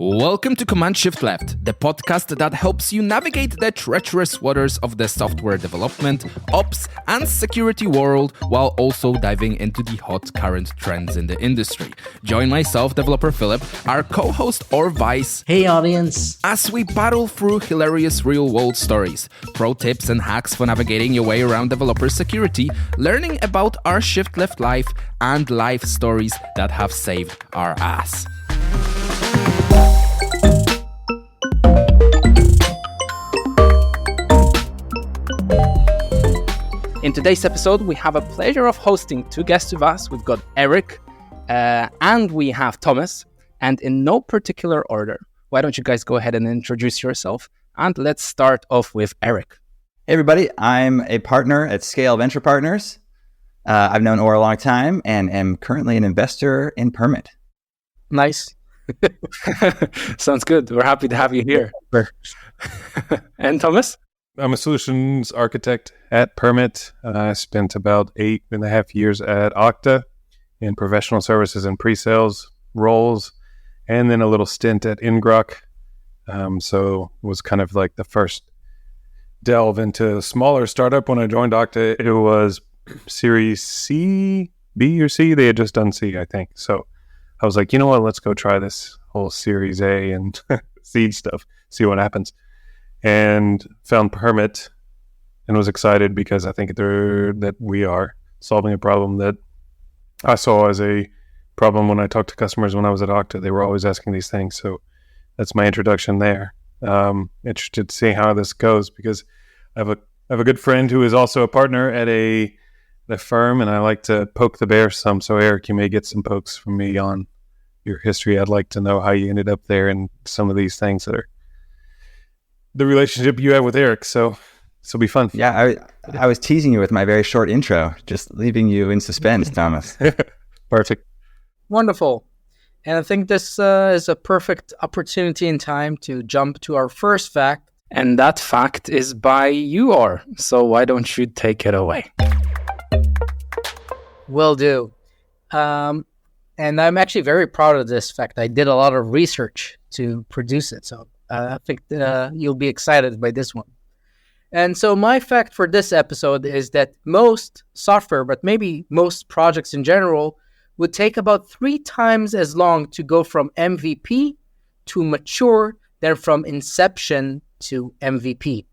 Welcome to Command Shift Left, the podcast that helps you navigate the treacherous waters of the software development, ops, and security world while also diving into the hot current trends in the industry. Join myself, developer Philip, our co-host or Vice. Hey audience! As we battle through hilarious real-world stories, pro tips and hacks for navigating your way around developer security, learning about our Shift Left life, and life stories that have saved our ass. In today's episode, we have a pleasure of hosting two guests with us. We've got Eric and we have Thomas, and in no particular order. Why don't you guys go ahead and introduce yourself? And let's start off with Eric. Hey everybody, I'm a partner at Scale Venture Partners. I've known Or a long time and am currently an investor in Permit. Nice. Sounds good. We're happy to have you here. And Thomas? I'm a solutions architect at Permit. I spent about 8.5 years at Okta in professional services and pre-sales roles, and then a little stint at Ingrok. So it was kind of like the first delve into a smaller startup. When I joined Okta, it was Series C, B or C. They had just done C, I think. So I was like, you know what, let's go try this whole Series A and seed stuff, see what happens. And found Permit and was excited because I think that we are solving a problem that I saw as a problem when I talked to customers when I was at Okta. They were always asking these things. So that's my introduction there. Interested to see how this goes because I have a good friend who is also a partner at the firm, and I like to poke the bear some. So Eric, you may get some pokes from me on your history. I'd like to know how you ended up there and some of these things that are the relationship you have with Eric. So this will be fun. Yeah, I was teasing you with my very short intro, just leaving you in suspense, Thomas. Perfect. Wonderful. And I think this is a perfect opportunity in time to jump to our first fact. And that fact is by you, Or. So why don't you take it away? Will do. And I'm actually very proud of this fact. I did a lot of research to produce it. So I think you'll be excited by this one. And so my fact for this episode is that most software, but maybe most projects in general, would take about 3 times as long to go from MVP to mature than from inception to MVP.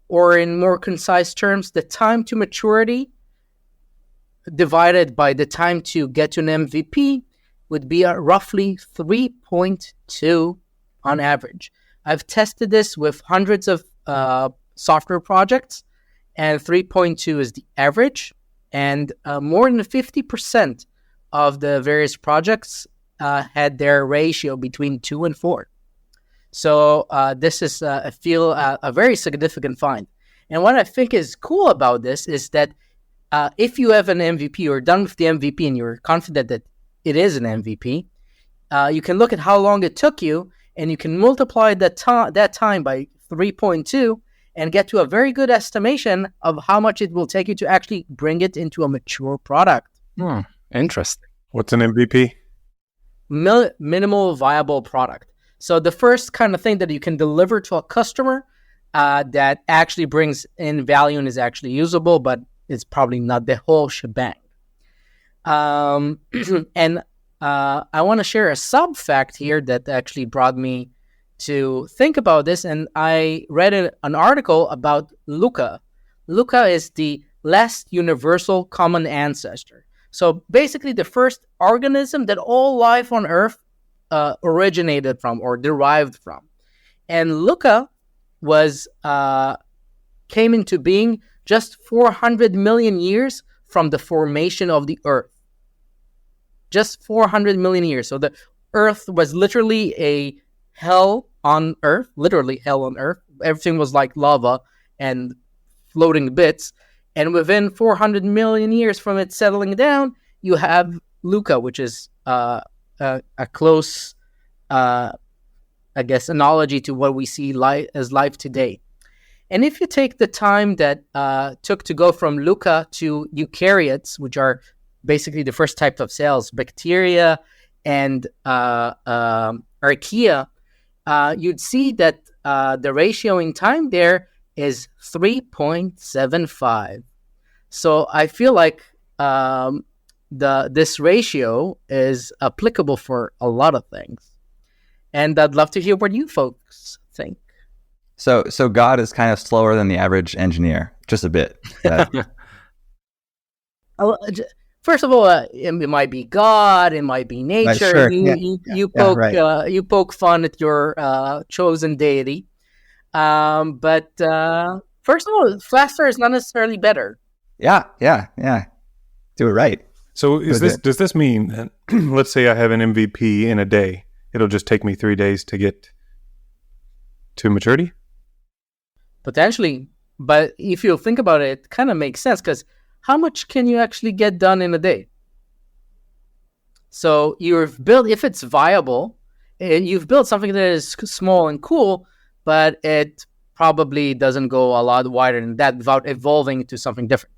Or in more concise terms, the time to maturity divided by the time to get to an MVP would be roughly 3.2 on average. I've tested this with hundreds of software projects, and 3.2 is the average. And more than 50% of the various projects had their ratio between 2 and 4. So this is, I feel, a very significant find. And what I think is cool about this is that if you have an MVP or done with the MVP and you're confident that it is an MVP, you can look at how long it took you, and you can multiply that time by 3.2 and get to a very good estimation of how much it will take you to actually bring it into a mature product. Interesting. What's an MVP? Minimal viable product. So the first kind of thing that you can deliver to a customer that actually brings in value and is actually usable, but it's probably not the whole shebang. And I want to share a sub fact here that actually brought me to think about this. And I read an article about LUCA. LUCA is the last universal common ancestor. So basically the first organism that all life on Earth originated from or derived from. And LUCA came into being just 400 million years from the formation of the Earth. Just 400 million years. So the Earth was literally a hell on Earth. Literally hell on Earth. Everything was like lava and floating bits. And within 400 million years from it settling down, you have LUCA, which is a close, I guess, analogy to what we see as life today. And if you take the time that took to go from LUCA to eukaryotes, which are basically the first type of cells, bacteria and archaea, you'd see that the ratio in time there is 3.75. So I feel like this ratio is applicable for a lot of things. And I'd love to hear what you folks think. So God is kind of slower than the average engineer, just a bit. First of all, it might be God, it might be nature. Sure. You poke fun at your chosen deity. But first of all, faster is not necessarily better. Yeah. Do it right. So does this mean that, let's say I have an MVP in a day, it'll just take me 3 days to get to maturity? Potentially. But if you think about it, it kind of makes sense, because how much can you actually get done in a day? So you've built, if it's viable, you've built something that is small and cool, but it probably doesn't go a lot wider than that without evolving to something different.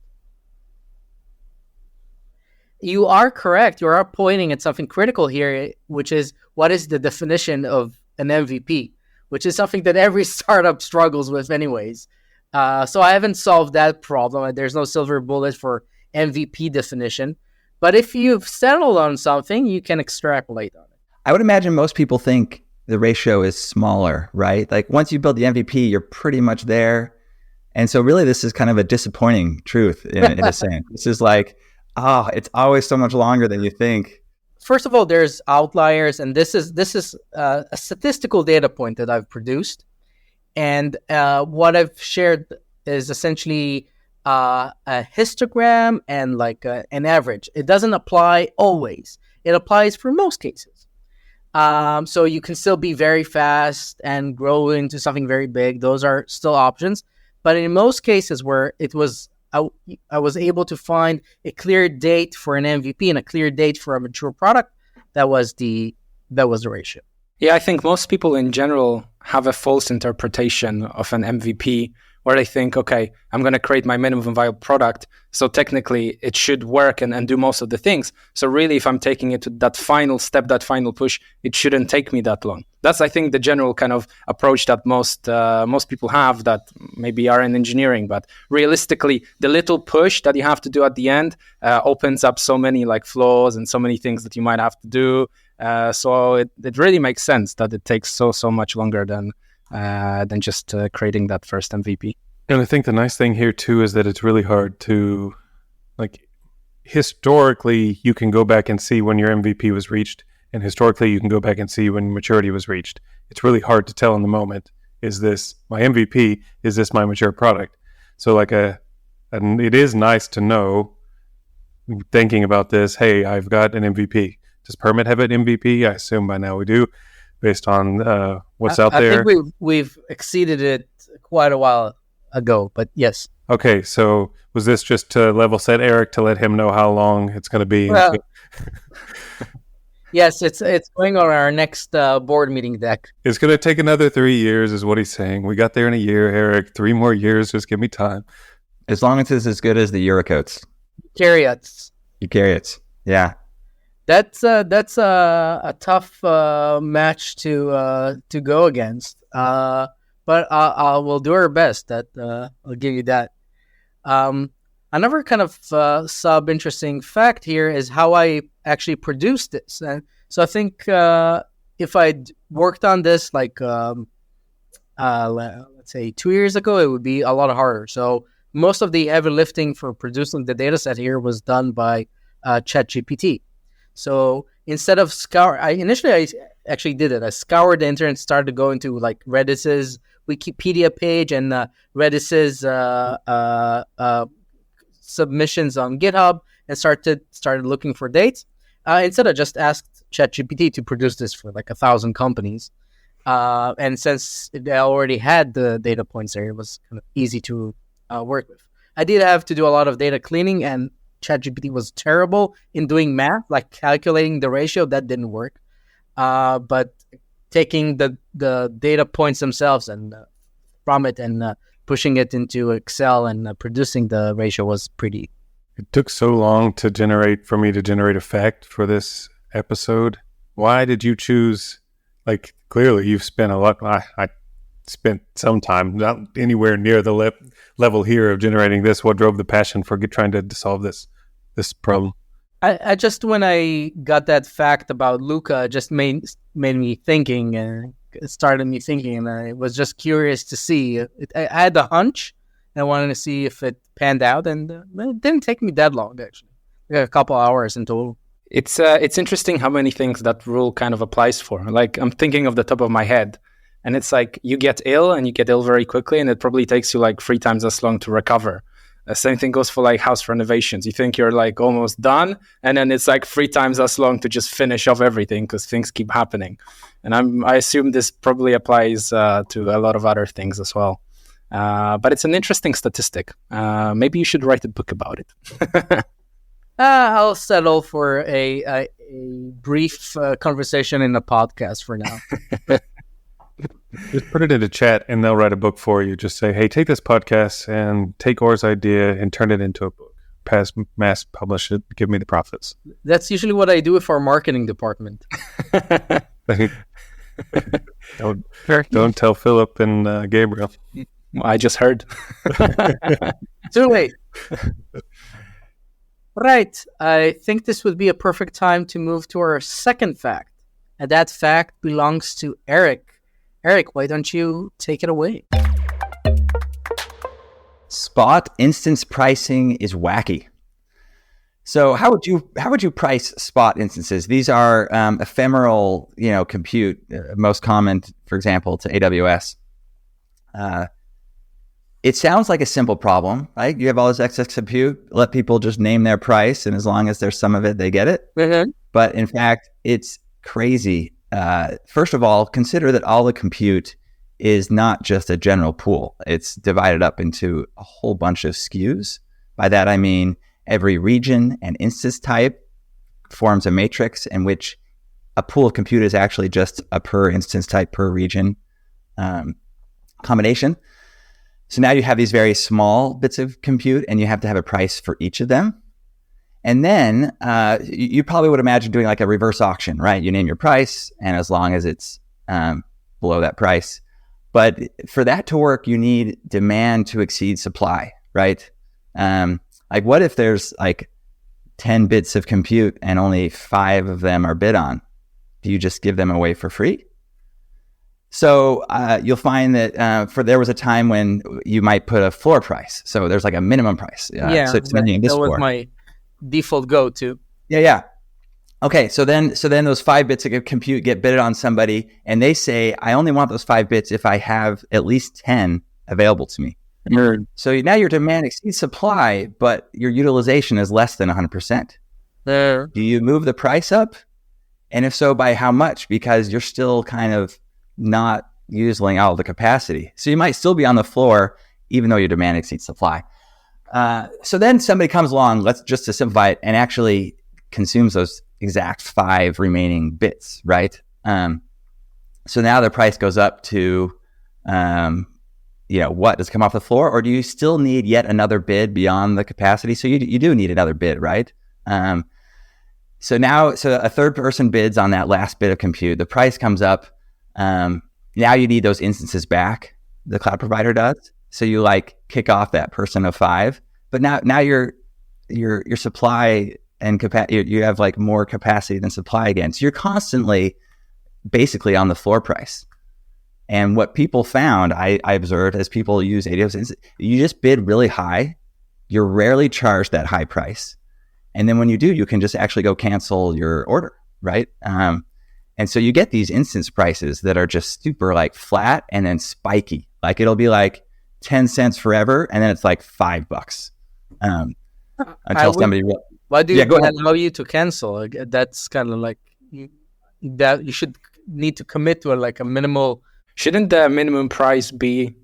You are correct. You are pointing at something critical here, which is what is the definition of an MVP, which is something that every startup struggles with anyways. So I haven't solved that problem. There's no silver bullet for MVP definition. But if you've settled on something, you can extrapolate on it. I would imagine most people think the ratio is smaller, right? Like once you build the MVP, you're pretty much there. And so really this is kind of a disappointing truth in a sense. This is like, it's always so much longer than you think. First of all, there's outliers, and this is a statistical data point that I've produced. And what I've shared is essentially a histogram and like an average. It doesn't apply always. It applies for most cases. So you can still be very fast and grow into something very big. Those are still options. But in most cases where I was able to find a clear date for an MVP and a clear date for a mature product, that was the ratio. Yeah, I think most people in general have a false interpretation of an MVP where they think, okay, I'm going to create my minimum viable product, so technically it should work and do most of the things. So really, if I'm taking it to that final step, that final push, it shouldn't take me that long. That's, I think, the general kind of approach that most people have that maybe are in engineering. But realistically, the little push that you have to do at the end opens up so many like flaws and so many things that you might have to do. So it really makes sense that it takes so much longer than just creating that first MVP. And I think the nice thing here too is that it's really hard to, like, historically you can go back and see when your MVP was reached, and historically you can go back and see when maturity was reached. It's really hard to tell in the moment, is this my MVP? Is this my mature product? So and it is nice to know, thinking about this, hey, I've got an MVP. Does Permit have an MVP? I assume by now we do, based on what's out there. I think we've exceeded it quite a while ago, but yes. Okay, so was this just to level set Eric to let him know how long it's going to be? Well, yes, it's going on our next board meeting deck. It's going to take another 3 years, is what he's saying. We got there in a year, Eric. 3 more years, just give me time. As long as it's as good as the Eurocoats. Eukaryotes. Yeah. That's a tough match to go against. But we'll do our best. I'll give you that. Another kind of sub-interesting fact here is how I actually produced this. And so I think if I'd worked on this let's say 2 years ago, it would be a lot harder. So most of the heavy lifting for producing the data set here was done by ChatGPT. So instead of I actually did it. I scoured the internet, started to go into like Redis's Wikipedia page and Redis's submissions on GitHub, and started looking for dates. Instead, I just asked ChatGPT to produce this for like 1,000 companies. And since they already had the data points there, it was kind of easy to work with. I did have to do a lot of data cleaning, and ChatGPT was terrible in doing math, like calculating the ratio. That didn't work. But taking the data points themselves and from it and pushing it into Excel and producing the ratio was pretty. It took so long for me to generate a fact for this episode. Why did you choose like clearly you've spent a lot. I spent some time, not anywhere near the level here of generating this. What drove the passion for trying to solve this problem? I just, when I got that fact about Luca, just made me thinking, and it started me thinking, and I was just curious to see. I had a hunch, and I wanted to see if it panned out, and it didn't take me that long, actually. A couple hours in total. It's interesting how many things that rule kind of applies for. Like, I'm thinking of the top of my head, and it's like you get ill, and you get ill very quickly, and it probably takes you like 3 times as long to recover. The same thing goes for like house renovations. You think you're like almost done, and then it's like 3 times as long to just finish off everything because things keep happening. And I assume this probably applies to a lot of other things as well. But it's an interesting statistic. Maybe you should write a book about it. I'll settle for a brief conversation in a podcast for now. Just put it in the chat and they'll write a book for you. Just say, hey, take this podcast and take Or's idea and turn it into a book. Mass publish it, give me the profits. That's usually what I do with our marketing department. Don't tell Philip and Gabriel. I just heard. Too late. Right. I think this would be a perfect time to move to our second fact. And that fact belongs to Eric. Eric, why don't you take it away? Spot instance pricing is wacky. So how would you price spot instances? These are ephemeral, compute, most common, for example, to AWS. It sounds like a simple problem, right? You have all this excess compute, let people just name their price, and as long as there's some of it, they get it. Mm-hmm. But in fact, it's crazy. First of all, consider that all the compute is not just a general pool. It's divided up into a whole bunch of SKUs. By that, I mean every region and instance type forms a matrix in which a pool of compute is actually just a per instance type, per region combination. So now you have these very small bits of compute and you have to have a price for each of them. And then you probably would imagine doing like a reverse auction, right? You name your price, and as long as it's below that price. But for that to work, you need demand to exceed supply, right? Like what if there's like 10 bits of compute and only 5 of them are bid on? Do you just give them away for free? So you'll find that there was a time when you might put a floor price. So there's like a minimum price. So that was my default go-to. Yeah. Okay, so then those 5 bits of compute get bidded on somebody, and they say, I only want those 5 bits if I have at least 10 available to me. Mm. So now your demand exceeds supply, but your utilization is less than 100%. There. Do you move the price up? And if so, by how much? Because you're still kind of not using all the capacity. So you might still be on the floor, even though your demand exceeds supply. So then somebody comes along, let's just to simplify it, and actually consumes those exact 5 remaining bits, right? So now the price goes up to, what does come off the floor, or do you still need yet another bid beyond the capacity? So you do need another bid, right? So a third person bids on that last bit of compute. The price comes up. Now you need those instances back. The cloud provider does. So you like kick off that person of 5, but now your supply and you have like more capacity than supply again. So you're constantly basically on the floor price. And what people found, I observed as people use AWS, you just bid really high. You're rarely charged that high price. And then when you do, you can just actually go cancel your order, right? And so you get these instance prices that are just super like flat and then spiky. Like it'll be like 10 cents forever, and then it's like $5 until somebody. Why do you allow you to cancel? Like, that's kind of like that you should need to commit to a minimal. Shouldn't the minimum price be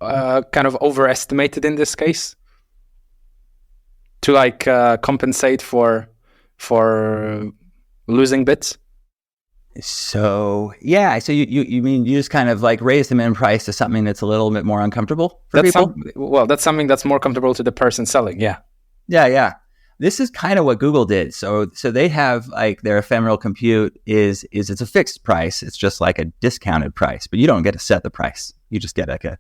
kind of overestimated in this case to compensate for losing bits? So yeah, so you mean you just kind of like raise the minimum price to something that's a little bit more uncomfortable for people? That's something that's more comfortable to the person selling. Yeah. Yeah. This is kind of what Google did. So they have like their ephemeral compute is it's a fixed price. It's just like a discounted price, but you don't get to set the price. You just get like a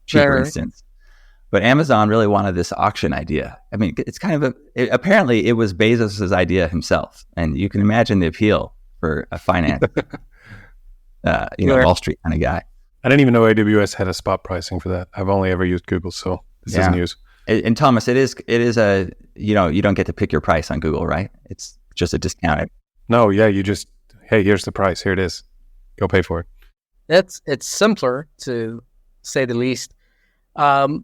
cheaper instance. But Amazon really wanted this auction idea. I mean, it's kind of apparently it was Bezos's idea himself, and you can imagine the appeal for a finance, Wall Street kind of guy. I didn't even know AWS had a spot pricing for that. I've only ever used Google, so this is news. And Thomas, it is a, you don't get to pick your price on Google, right? It's just a discounted. No, yeah, you just, hey, here's the price. Here it is. Go pay for it. It's simpler, to say the least. And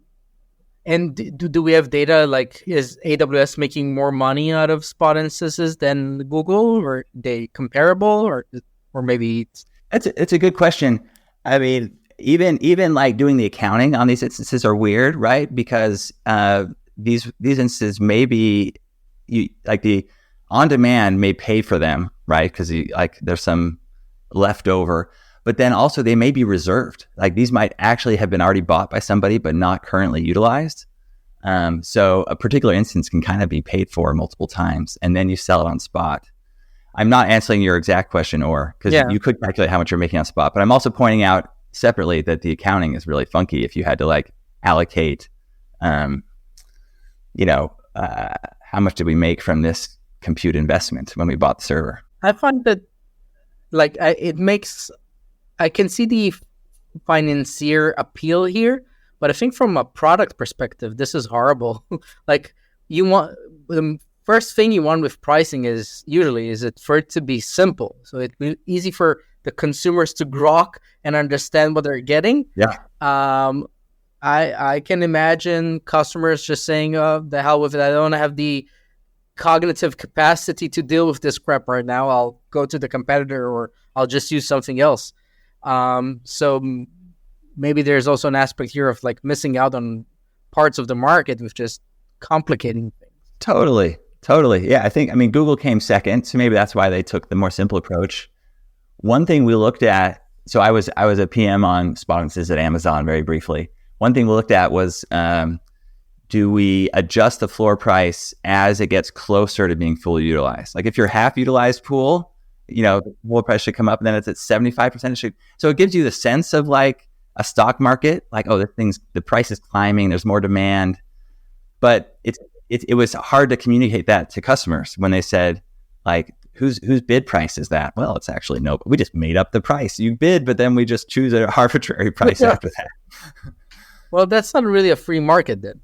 do we have data, like, is AWS making more money out of spot instances than Google, or are they comparable, or maybe? It's a good question. I mean, even like doing the accounting on these instances are weird, right? Because these instances may be, like the on demand may pay for them, right? Because like there's some leftover, but then also they may be reserved. Like these might actually have been already bought by somebody, but not currently utilized. So a particular instance can kind of be paid for multiple times, and then you sell it on spot. I'm not answering your exact question, because you could calculate how much you're making on spot, but I'm also pointing out separately that the accounting is really funky if you had to like allocate, how much did we make from this compute investment when we bought the server. I find that like I can see the financier appeal here, but I think from a product perspective, this is horrible. Like the first thing you want with pricing is it for it to be simple. So it's easy for the consumers to grok and understand what they're getting. Yeah. I can imagine customers just saying, "Oh, the hell with it. I don't have the cognitive capacity to deal with this crap right now. I'll go to the competitor, or I'll just use something else." So maybe there's also an aspect here of like missing out on parts of the market with just complicating things. Totally. Yeah, Google came second, so maybe that's why they took the more simple approach. One thing we looked at, so I was a PM on spot instances at Amazon very briefly. One thing we looked at was, do we adjust the floor price as it gets closer to being fully utilized? Like if you're half utilized pool, the floor price should come up, and then it's at 75%. So it gives you the sense of like a stock market, like, oh, the price is climbing, there's more demand. But it was hard to communicate that to customers when they said, like, whose bid price is that? Well, it's actually no, but we just made up the price. You bid, but then we just choose an arbitrary price after that. Well, that's not really a free market then.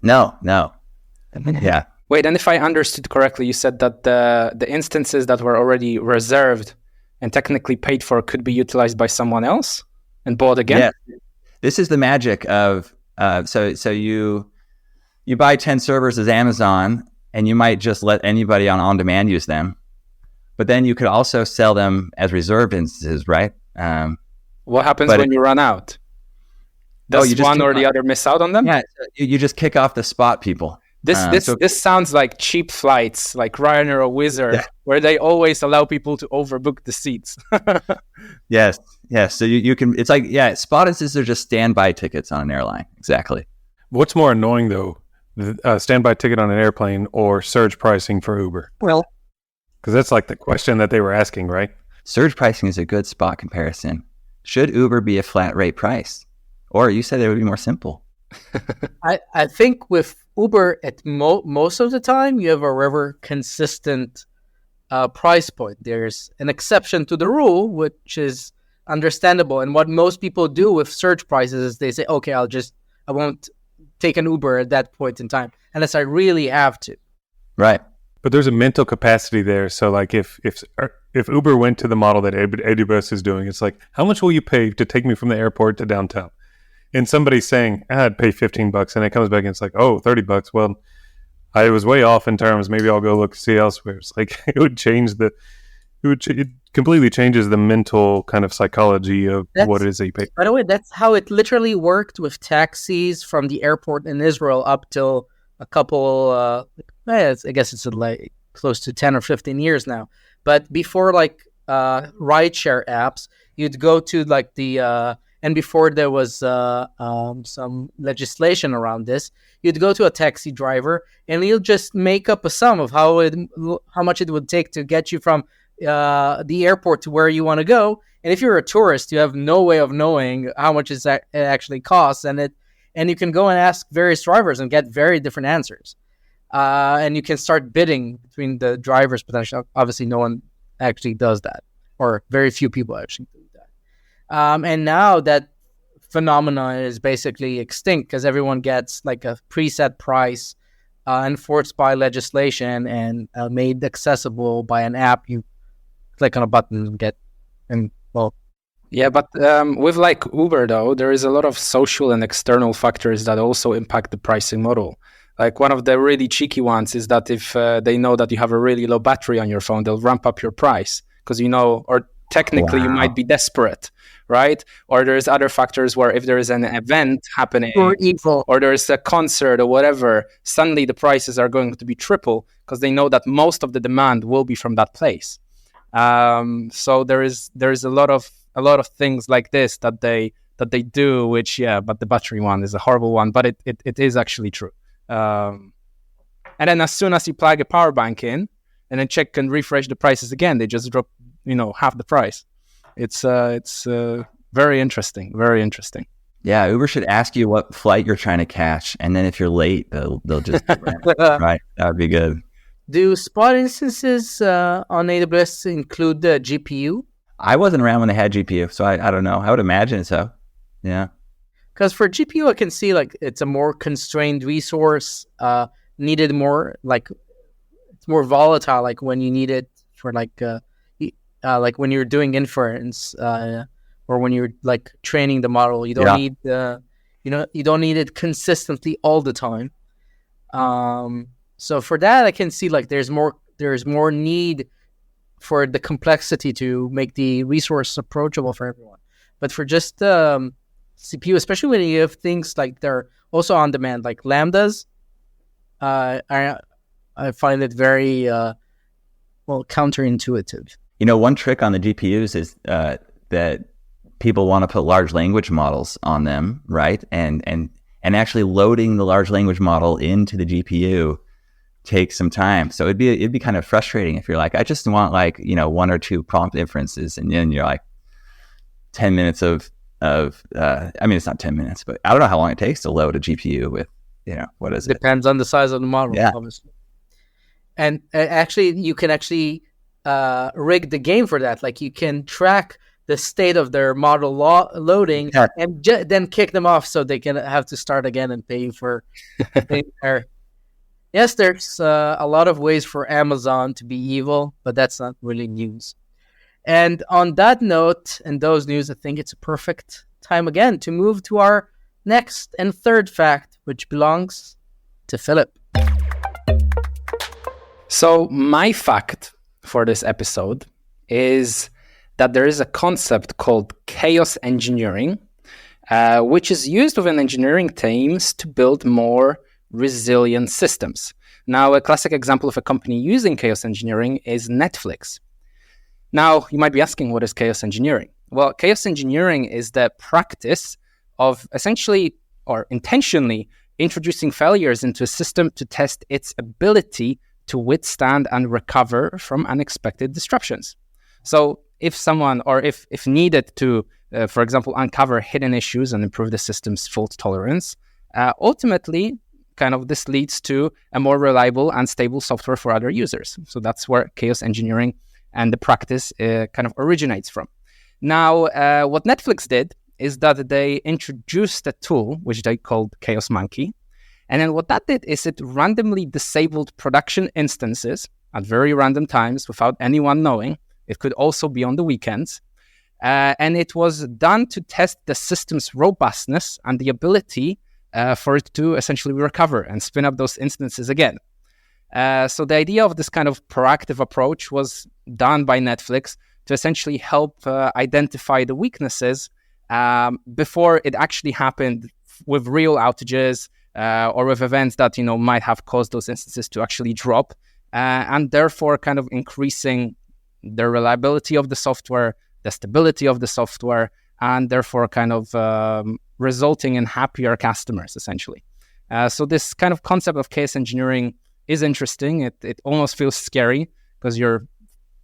No. Yeah. Wait, and if I understood correctly, you said that the instances that were already reserved and technically paid for could be utilized by someone else and bought again? Yeah. This is the magic of, so you buy 10 servers as Amazon, and you might just let anybody on-demand use them. But then you could also sell them as reserved instances, right? What happens when you run out? Does one or the other miss out on them? Yeah, you just kick off the spot people. This sounds like cheap flights, like Ryanair or Wizz Air, where they always allow people to overbook the seats. Yes. So you can. It's like spot instances are just standby tickets on an airline. Exactly. What's more annoying though, the standby ticket on an airplane or surge pricing for Uber? Well, because that's like the question that they were asking, right? Surge pricing is a good spot comparison. Should Uber be a flat rate price? Or you said it would be more simple. I think with Uber, at most of the time, you have a rather consistent price point. There's an exception to the rule, which is understandable. And what most people do with surge prices is they say, okay, I won't take an Uber at that point in time, unless I really have to. Right. But there's a mental capacity there. So like if Uber went to the model that AWS is doing, it's like, how much will you pay to take me from the airport to downtown? And somebody's saying, I'd pay $15, and it comes back and it's like, oh, $30. Well, I was way off in terms. Maybe I'll go see elsewhere. It's like it completely changes the mental kind of psychology of what it is that you pay. By the way, that's how it literally worked with taxis from the airport in Israel up till a couple, I guess it's like close to 10 or 15 years now. But before like rideshare apps, you'd go to like the and before there was some legislation around this, you'd go to a taxi driver and he'll just make up a sum of how much it would take to get you from the airport to where you want to go. And if you're a tourist, you have no way of knowing how much it actually costs, and you can go and ask various drivers and get very different answers. And you can start bidding between the drivers potentially. Obviously, no one actually does that, or very few people actually do that. And now that phenomenon is basically extinct because everyone gets like a preset price enforced by legislation and made accessible by an app. You click on a button and get, and well. Yeah, but with like Uber though, there is a lot of social and external factors that also impact the pricing model. Like one of the really cheeky ones is that if they know that you have a really low battery on your phone, they'll ramp up your price because or technically you might be desperate, right? Or there's other factors where if there is an event happening or there's a concert or whatever, suddenly the prices are going to be triple because they know that most of the demand will be from that place. So there is a lot of things like this that they do, which but the battery one is a horrible one, but it is actually true. And then as soon as you plug a power bank in and then check and refresh the prices again, they just drop, half the price. It's very interesting. Very interesting. Yeah, Uber should ask you what flight you're trying to catch, and then if you're late, they'll just right. That would be good. Do spot instances on AWS include the GPU? I wasn't around when they had GPU, so I don't know. I would imagine so. Yeah. Because for GPU, I can see like it's a more constrained resource, needed more like it's more volatile. Like when you need it for like when you're doing inference, or when you're like training the model, you don't need you don't need it consistently all the time. So for that, I can see like there's more need for the complexity to make the resource approachable for everyone. But for just CPU, especially when you have things like they're also on demand, like Lambdas, I find it very counterintuitive. One trick on the GPUs is that people want to put large language models on them, right? And actually loading the large language model into the GPU takes some time. So it'd be kind of frustrating if you're like, I just want like, one or two prompt inferences, and then you're like 10 minutes of it's not 10 minutes, but I don't know how long it takes to load a GPU with, what is it? Depends on the size of the model, obviously. And actually, you can actually rig the game for that. Like you can track the state of their model loading and then kick them off so they can have to start again and pay for error. Yes, there's a lot of ways for Amazon to be evil, but that's not really news. And on that note and those news, I think it's a perfect time again to move to our next and third fact, which belongs to Philip. So my fact for this episode is that there is a concept called chaos engineering, which is used within engineering teams to build more resilient systems. Now, a classic example of a company using chaos engineering is Netflix. Now, you might be asking, what is chaos engineering? Well, chaos engineering is the practice of essentially or intentionally introducing failures into a system to test its ability to withstand and recover from unexpected disruptions. So if someone, or if needed to, for example, uncover hidden issues and improve the system's fault tolerance, ultimately, kind of this leads to a more reliable and stable software for other users. So that's where chaos engineering and the practice kind of originates from. Now, what Netflix did is that they introduced a tool which they called Chaos Monkey. And then what that did is it randomly disabled production instances at very random times without anyone knowing. It could also be on the weekends. And it was done to test the system's robustness and the ability for it to essentially recover and spin up those instances again. So the idea of this kind of proactive approach was done by Netflix to essentially help identify the weaknesses before it actually happened with real outages or with events that might have caused those instances to actually drop, and therefore kind of increasing the reliability of the software, the stability of the software, and therefore kind of resulting in happier customers, essentially. So this kind of concept of chaos engineering is interesting. It almost feels scary because you're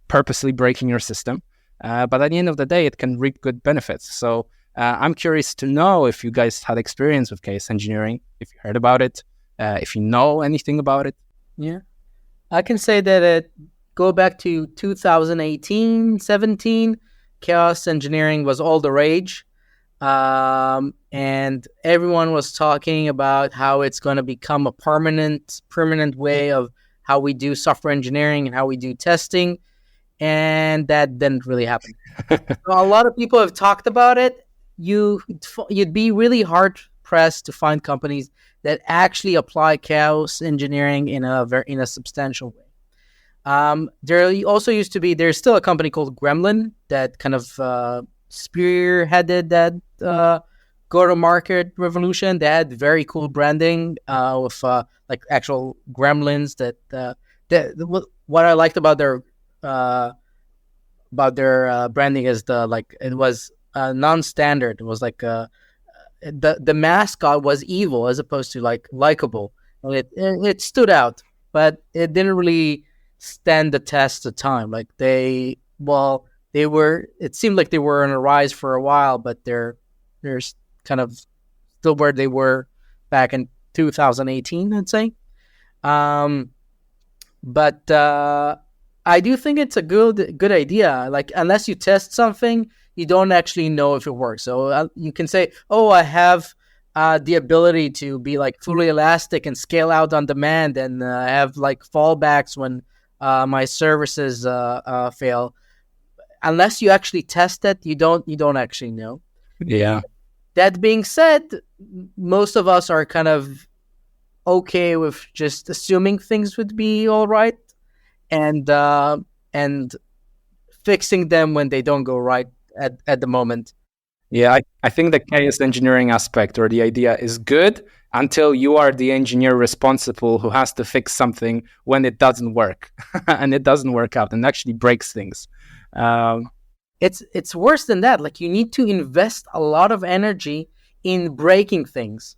purposely breaking your system. But at the end of the day, it can reap good benefits. So I'm curious to know if you guys had experience with chaos engineering, if you heard about it, if you know anything about it. Yeah. I can say that go back to 2018, 17, chaos engineering was all the rage. And everyone was talking about how it's going to become a permanent way of how we do software engineering and how we do testing. And that didn't really happen. So a lot of people have talked about it. You'd be really hard pressed to find companies that actually apply chaos engineering in a substantial way. There also used to be, there's still a company called Gremlin that kind of spearheaded that go-to-market revolution. They had very cool branding with like actual gremlins. What I liked about their branding is it was non-standard. It was like the mascot was evil as opposed to like likable. It stood out, but it didn't really stand the test of time. Like it seemed like they were on a rise for a while, but they're kind of still where they were back in 2018, I'd say. But I do think it's a good idea. Like, unless you test something, you don't actually know if it works. So you can say, oh, I have the ability to be like fully elastic and scale out on demand and have like fallbacks when my services fail. Unless you actually test it, you don't actually know. Yeah. That being said, most of us are kind of okay with just assuming things would be all right and fixing them when they don't go right at the moment. Yeah, I think the chaos engineering aspect or the idea is good until you are the engineer responsible who has to fix something when it doesn't work and it doesn't work out and actually breaks things. It's worse than that. Like, you need to invest a lot of energy in breaking things.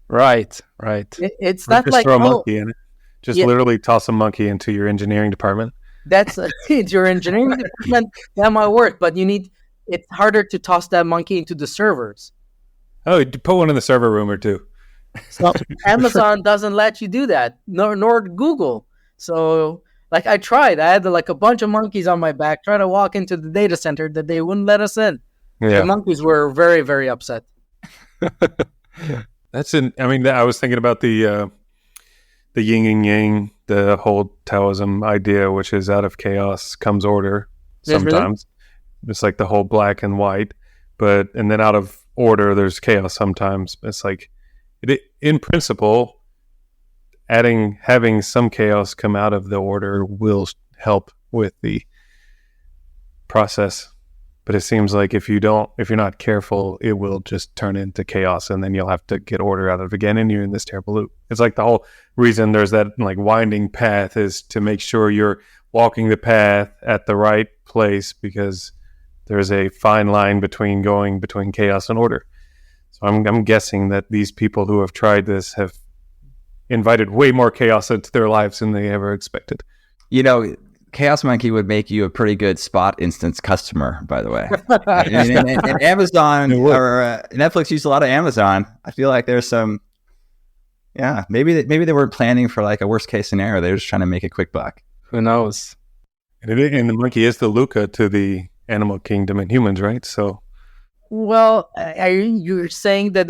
Right. It's or not just like throw a monkey in it. Just literally toss a monkey into your engineering department. That's your engineering department. That might work, but it's harder to toss that monkey into the servers. Oh, you put one in the server room or two. So Amazon doesn't let you do that, nor Google. So like, I tried. I had like a bunch of monkeys on my back trying to walk into the data center that they wouldn't let us in. Yeah. The monkeys were very, very upset. I was thinking about the yin and yang, the whole Taoism idea, which is out of chaos comes order sometimes. Really? It's like the whole black and white, and then out of order, there's chaos sometimes. It's like, in principle, having some chaos come out of the order will help with the process. But it seems like if you're not careful, it will just turn into chaos, and then you'll have to get order out of it again, and you're in this terrible loop. It's like the whole reason there's that like winding path is to make sure you're walking the path at the right place, because there's a fine line between chaos and order. So I'm guessing that these people who have tried this have invited way more chaos into their lives than they ever expected. Chaos Monkey would make you a pretty good Spot instance customer, by the way. and Amazon or Netflix use a lot of Amazon. I feel like there's some, maybe they weren't planning for like a worst case scenario. They were just trying to make a quick buck. Who knows? And the monkey is the Luca to the animal kingdom and humans, right? So. Well, you're saying that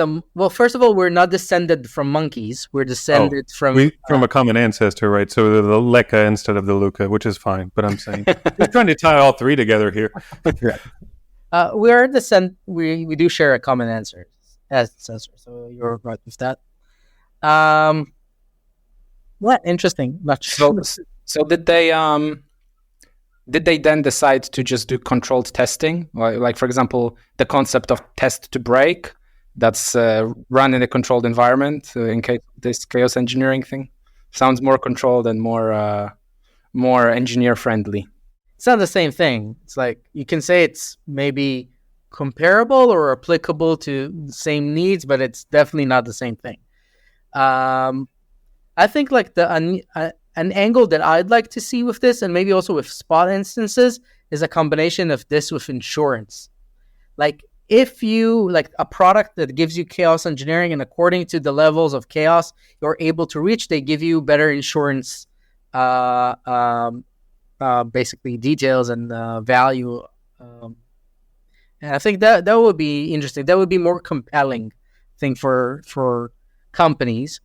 first of all, we're not descended from monkeys. We're descended from a common ancestor, right? So the Leka instead of the Luca, which is fine. But I'm saying we're trying to tie all three together here. We are we do share a common ancestor, so you're right with that. What interesting. So did they then decide to just do controlled testing? Like, for example, the concept of test to break, that's run in a controlled environment in case of this chaos engineering thing? Sounds more controlled and more engineer friendly. It's not the same thing. It's like, you can say it's maybe comparable or applicable to the same needs, but it's definitely not the same thing. I think like an angle that I'd like to see with this, and maybe also with spot instances, is a combination of this with insurance. Like if you like a product that gives you chaos engineering, and according to the levels of chaos you're able to reach, they give you better insurance, basically details and value. And I think that would be interesting. That would be more compelling thing for companies.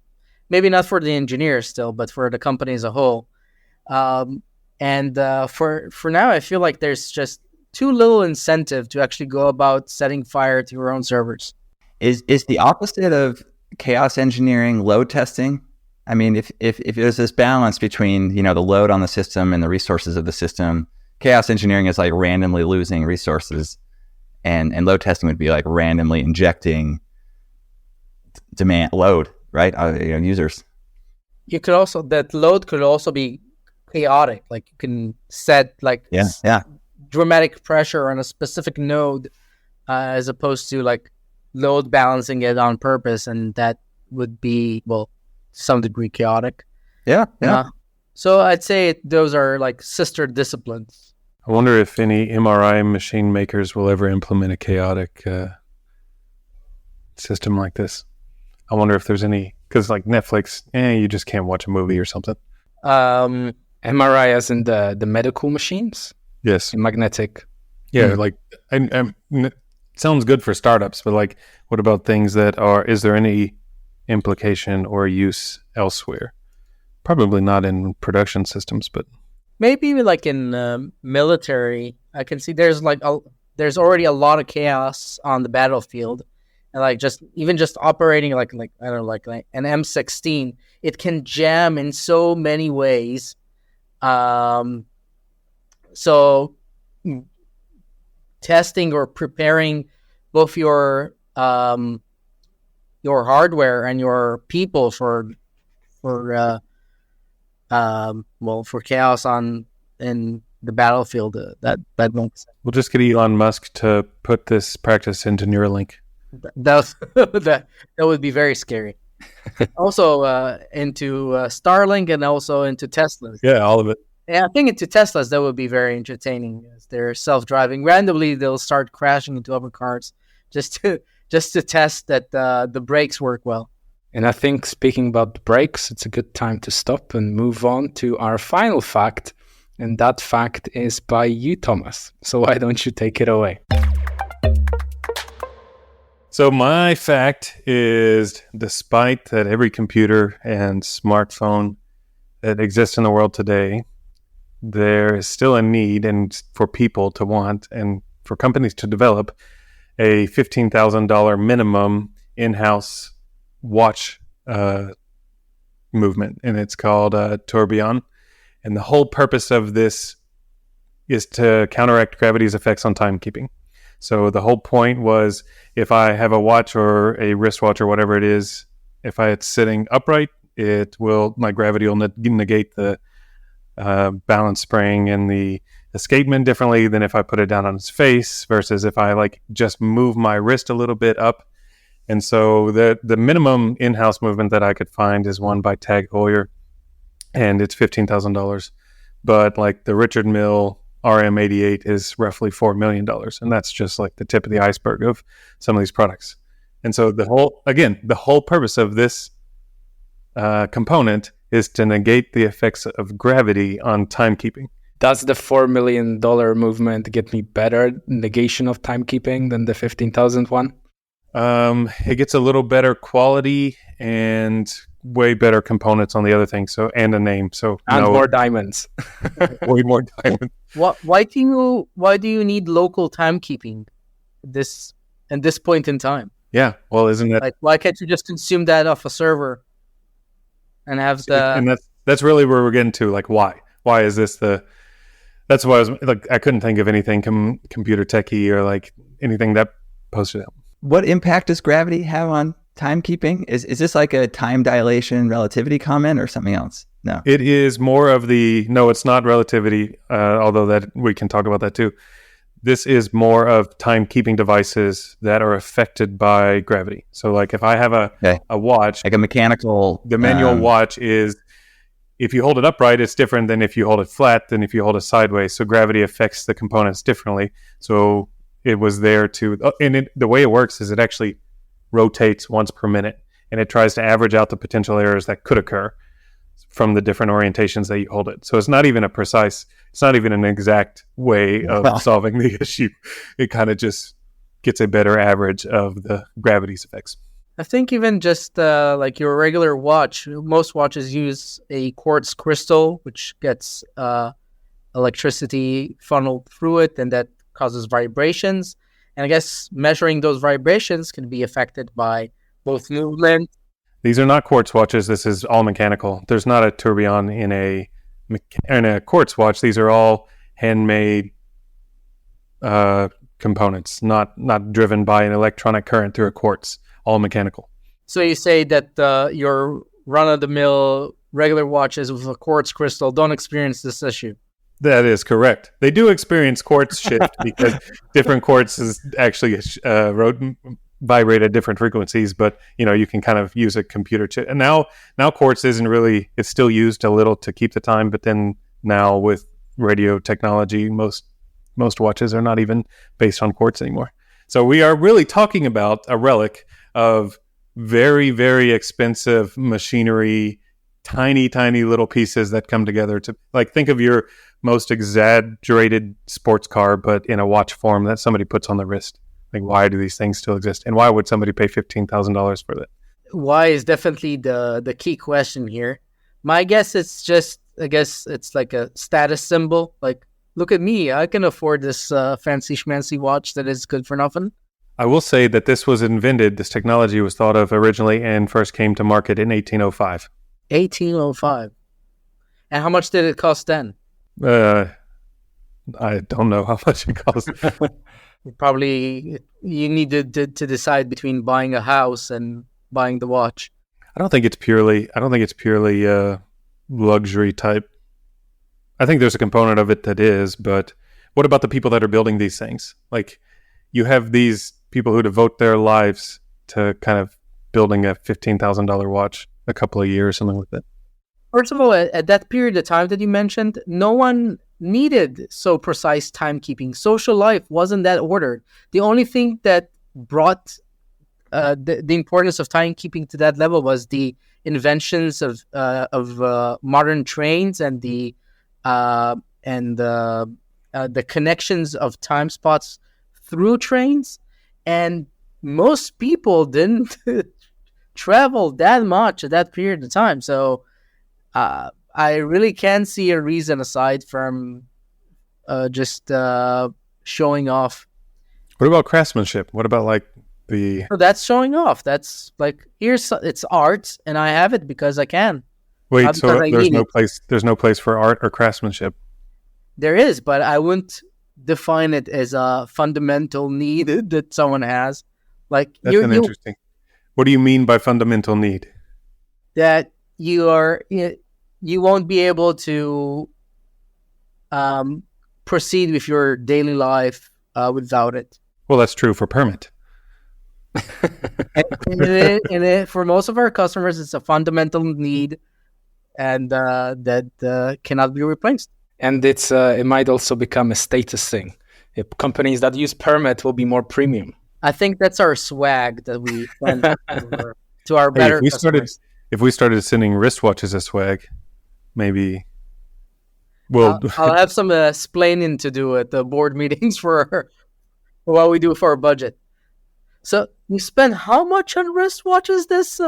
Maybe not for the engineers still, but for the company as a whole. And for now, I feel like there's just too little incentive to actually go about setting fire to your own servers. Is the opposite of chaos engineering load testing? I mean, if there's this balance between, the load on the system and the resources of the system, chaos engineering is like randomly losing resources, and load testing would be like randomly injecting demand load, right? Users. You could also, that load could also be chaotic. Like you can set like dramatic pressure on a specific node, as opposed to like load balancing it on purpose, and that would be, well, to some degree chaotic. Yeah. So I'd say those are like sister disciplines. I wonder if any MRI machine makers will ever implement a chaotic system like this. I wonder if there's any, because like Netflix, you just can't watch a movie or something. MRI as in the medical machines? Yes. Magnetic. Yeah, like, it sounds good for startups, but like, what about things that is there any implication or use elsewhere? Probably not in production systems, but... Maybe like in military, I can see there's already a lot of chaos on the battlefield. And like just operating like I don't know, like an M16, it can jam in so many ways. So testing or preparing both your hardware and your people for chaos in the battlefield, that makes sense. We'll just get Elon Musk to put this practice into Neuralink. That would be very scary. Also into Starlink and also into Teslas. Yeah, all of it. Yeah, I think into Teslas that would be very entertaining. As they're self-driving, randomly they'll start crashing into other cars just to test that the brakes work well. And I think speaking about the brakes, it's a good time to stop and move on to our final fact. And that fact is by you, Thomas. So why don't you take it away? So my fact is, despite that every computer and smartphone that exists in the world today, there is still a need and for people to want and for companies to develop a $15,000 minimum in-house watch movement, and it's called Tourbillon. And the whole purpose of this is to counteract gravity's effects on timekeeping. So the whole point was, if I have a watch or a wristwatch or whatever it is, if it's sitting upright, my gravity will negate the balance spring and the escapement differently than if I put it down on its face, versus if I like just move my wrist a little bit up. And so the minimum in-house movement that I could find is one by Tag Heuer, and it's $15,000. But like the Richard Mille RM88 is roughly $4 million. And that's just like the tip of the iceberg of some of these products. And so the whole purpose of this component is to negate the effects of gravity on timekeeping. Does the $4 million movement get me better negation of timekeeping than the 15,000 one? It gets a little better quality and way better components on the other thing. So, and a name. So, more diamonds. Way more diamonds. Why do you need local timekeeping at this point in time? Yeah. Well, isn't that like, why can't you just consume that off a server and have and that's really where we're getting to, like, why is this that's why I was like, I couldn't think of anything computer techie or like anything that posted out. What impact does gravity have on timekeeping? Is this like a time dilation relativity comment or something else? No. It is more of no, it's not relativity, although that we can talk about that too. This is more of timekeeping devices that are affected by gravity. So like if I have a watch, like a mechanical, the manual watch is, if you hold it upright, it's different than if you hold it flat than if you hold it sideways. So gravity affects the components differently. So it was there to, the way it works is it actually rotates once per minute, and it tries to average out the potential errors that could occur from the different orientations that you hold it. So it's not even an exact way of solving the issue. It kind of just gets a better average of the gravity's effects. I think even just like your regular watch, most watches use a quartz crystal, which gets electricity funneled through it, and that causes vibrations. And I guess measuring those vibrations can be affected by both movement. These are not quartz watches. This is all mechanical. There's not a tourbillon in a quartz watch. These are all handmade components, not driven by an electronic current through a quartz. All mechanical. So you say that your run-of-the-mill regular watches with a quartz crystal don't experience this issue? That is correct. They do experience quartz shift because different quartzes actually vibrate at different frequencies, but you can kind of use a computer chip. And now quartz isn't really, it's still used a little to keep the time, but then now with radio technology, most watches are not even based on quartz anymore. So we are really talking about a relic of very, very expensive machinery, tiny little pieces that come together to, like, think of your most exaggerated sports car, but in a watch form that somebody puts on the wrist. Like, why do these things still exist? And why would somebody pay $15,000 for that? Why is definitely the key question here. My guess it's like a status symbol. Like, look at me, I can afford this fancy schmancy watch that is good for nothing. I will say that this technology was thought of originally and first came to market in 1805. 1805. And how much did it cost then? I don't know how much it cost. Probably you needed to decide between buying a house and buying the watch. I don't think it's purely luxury type. I think there's a component of it that is, but what about the people that are building these things? Like, you have these people who devote their lives to kind of building a $15,000 watch, a couple of years, something like that. First of all, at that period of time that you mentioned, no one needed so precise timekeeping. Social life wasn't that ordered. The only thing that brought the importance of timekeeping to that level was the inventions of modern trains and the connections of time spots through trains. And most people didn't travel that much at that period of time. So I really can't see a reason aside from just showing off. What about craftsmanship? What about like the... So that's showing off. That's like, it's art, and I have it because I can. Wait, so there's no place for art or craftsmanship? There is, but I wouldn't define it as a fundamental need that someone has. Like, that's interesting. What do you mean by fundamental need? That you won't be able to proceed with your daily life without it. Well, that's true for permit. and for most of our customers, it's a fundamental need, and that cannot be replaced. And it might also become a status thing. If companies that use permit will be more premium. I think that's our swag that we send to our better customers. If we started sending wristwatches as swag, maybe we'll... I'll have some explaining to do at the board meetings for what we do for our budget. So you spend how much on wristwatches this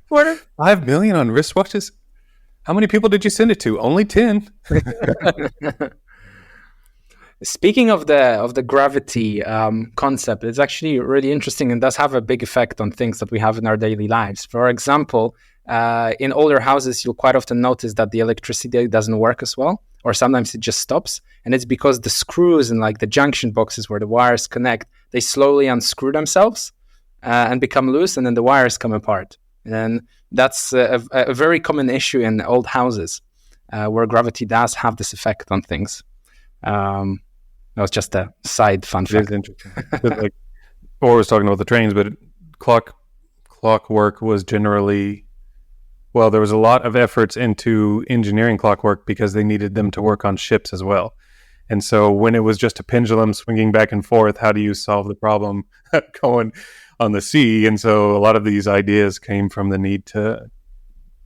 quarter? 5 million on wristwatches? How many people did you send it to? Only 10. Speaking of the gravity concept, it's actually really interesting and does have a big effect on things that we have in our daily lives. For example, in older houses, you'll quite often notice that the electricity doesn't work as well, or sometimes it just stops. And it's because the screws in like the junction boxes where the wires connect, they slowly unscrew themselves and become loose, and then the wires come apart. And that's a very common issue in old houses where gravity does have this effect on things. That was just a side fun It fact. is interesting. But like, or was talking about the trains, but clockwork was generally, well, there was a lot of efforts into engineering clockwork because they needed them to work on ships as well. And so when it was just a pendulum swinging back and forth, how do you solve the problem going on the sea? And so a lot of these ideas came from the need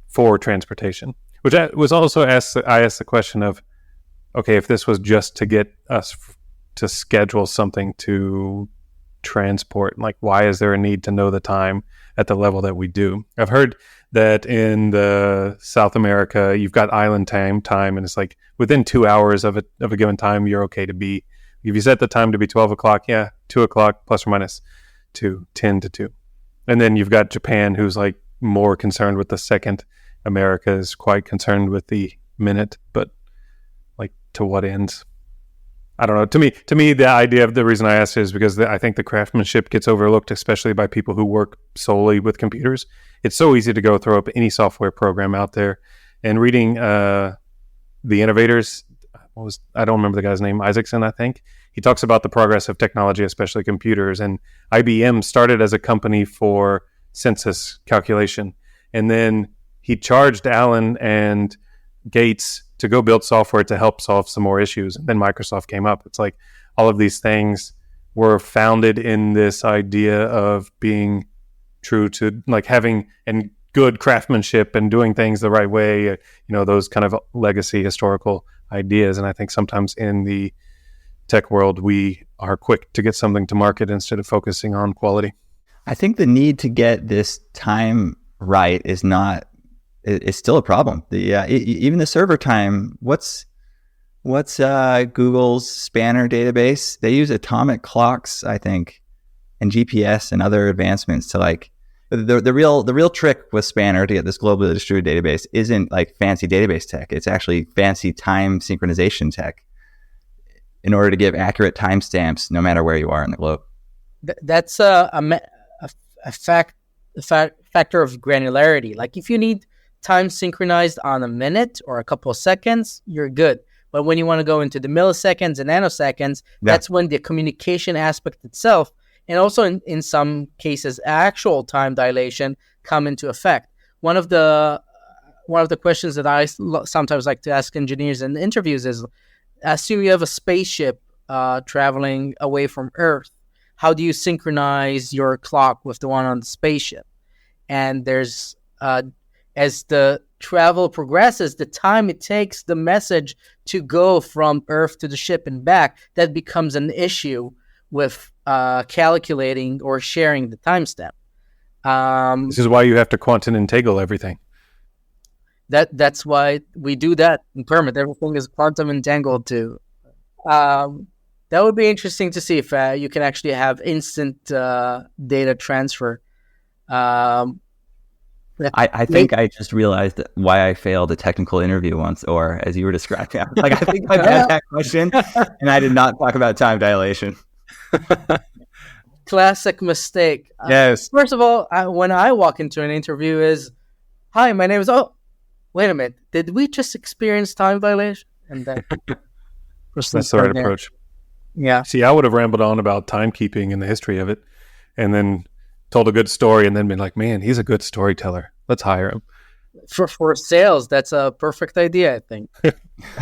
for transportation, which I was also I asked the question of, okay, if this was just to get us to schedule something to transport, like why is there a need to know the time at the level that we do? I've heard that in the South America, you've got island time, and it's like within 2 hours of a given time, you're okay to be. If you set the time to be 12 o'clock, 2 o'clock plus or minus 10 to 2. And then you've got Japan, who's like more concerned with the second. America is quite concerned with the minute, but like to what ends? I don't know. To me, the idea of the reason I asked is because I think the craftsmanship gets overlooked, especially by people who work solely with computers. It's so easy to go throw up any software program out there. And reading The Innovators, I don't remember the guy's name, Isaacson, I think. He talks about the progress of technology, especially computers. And IBM started as a company for census calculation. And then he charged Allen and Gates to go build software to help solve some more issues. And then Microsoft came up. It's like all of these things were founded in this idea of being true to like having and good craftsmanship and doing things the right way, those kind of legacy historical ideas. And I think sometimes in the tech world, we are quick to get something to market instead of focusing on quality. I think the need to get this time right is still a problem. Even the server time, what's Google's Spanner database? They use atomic clocks, I think, and GPS and other advancements to like the real trick with Spanner to get this globally distributed database isn't like fancy database tech. It's actually fancy time synchronization tech in order to give accurate timestamps no matter where you are in the globe. That's a factor of granularity. Like if you need time synchronized on a minute or a couple of seconds, you're good. But when you want to go into the milliseconds and nanoseconds, that's when the communication aspect itself, and also in some cases, actual time dilation come into effect. One of the questions that I sometimes like to ask engineers in interviews is, assume you have a spaceship traveling away from Earth. How do you synchronize your clock with the one on the spaceship? And there's as the travel progresses, the time it takes the message to go from Earth to the ship and back, that becomes an issue with calculating or sharing the timestamp. This is why you have to quantum entangle everything. That's why we do that in Permit. Everything is quantum entangled too. That would be interesting to see if you can actually have instant data transfer. I think I just realized why I failed a technical interview once, or as you were describing, I think I've had that question, and I did not talk about time dilation. Classic mistake. Yes. First of all, when I walk into an interview is, hi, my name is, wait a minute, did we just experience time dilation? And then that's the right approach. Yeah. See, I would have rambled on about timekeeping and the history of it, and then told a good story, and then been like, man, he's a good storyteller. Let's hire him. For sales, that's a perfect idea, I think.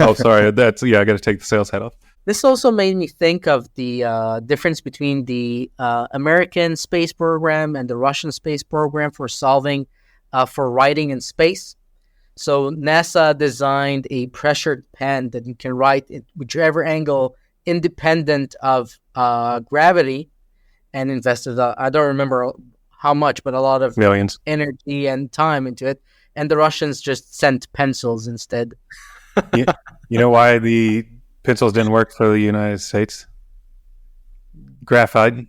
Oh, sorry. I got to take the sales hat off. This also made me think of the difference between the American space program and the Russian space program for solving for writing in space. So NASA designed a pressured pen that you can write at whichever angle independent of gravity, and invested, I don't remember how much, but a lot of millions energy and time into it. And the Russians just sent pencils instead. You know why the pencils didn't work for the United States? Graphite.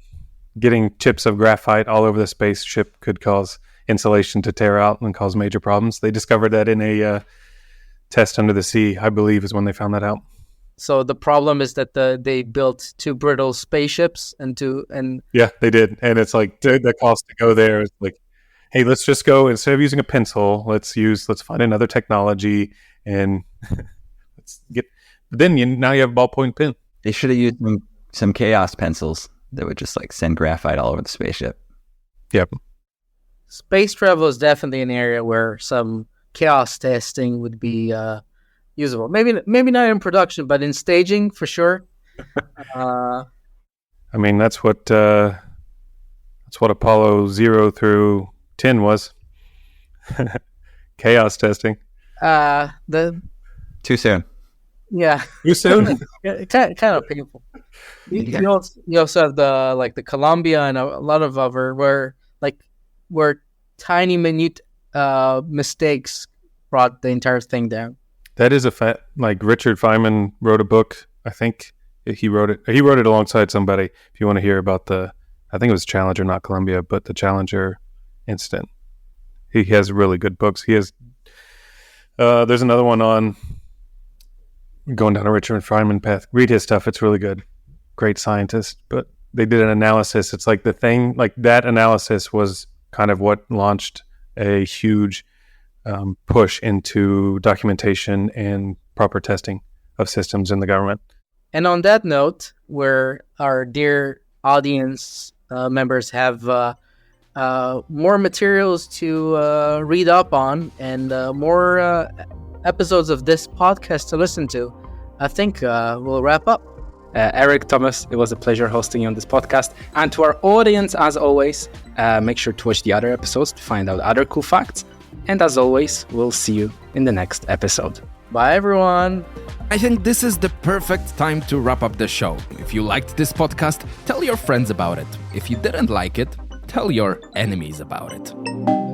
Getting chips of graphite all over the spaceship could cause insulation to tear out and cause major problems. They discovered that in a test under the sea, I believe, is when they found that out. So the problem is that they built too brittle spaceships and yeah, they did, and it's like the cost to go there is like, hey, let's just go instead of using a pencil, let's find another technology and let's get. But then now you have a ballpoint pen. They should have used some chaos pencils that would just like send graphite all over the spaceship. Yep. Space travel is definitely an area where some chaos testing would be usable. Maybe not in production, but in staging for sure. I mean, that's what Apollo 0 through 10 was. Chaos testing. Too soon. Yeah. Too soon? kind of painful. You also have the Columbia and a lot of other where tiny minute mistakes brought the entire thing down. That is like Richard Feynman wrote a book. I think he wrote it. He wrote it alongside somebody. If you want to hear about I think it was Challenger, not Columbia, but the Challenger incident. He has really good books. He has. There's another one on going down a Richard Feynman path. Read his stuff. It's really good. Great scientist. But they did an analysis. It's like the thing, like that analysis was kind of what launched a huge push into documentation and proper testing of systems in the government. And on that note, where our dear audience members have more materials to read up on and more episodes of this podcast to listen to, I think we'll wrap up. Eric, Thomas, it was a pleasure hosting you on this podcast. And to our audience, as always, make sure to watch the other episodes to find out other cool facts. And as always, we'll see you in the next episode. Bye, everyone. I think this is the perfect time to wrap up the show. If you liked this podcast, tell your friends about it. If you didn't like it, tell your enemies about it.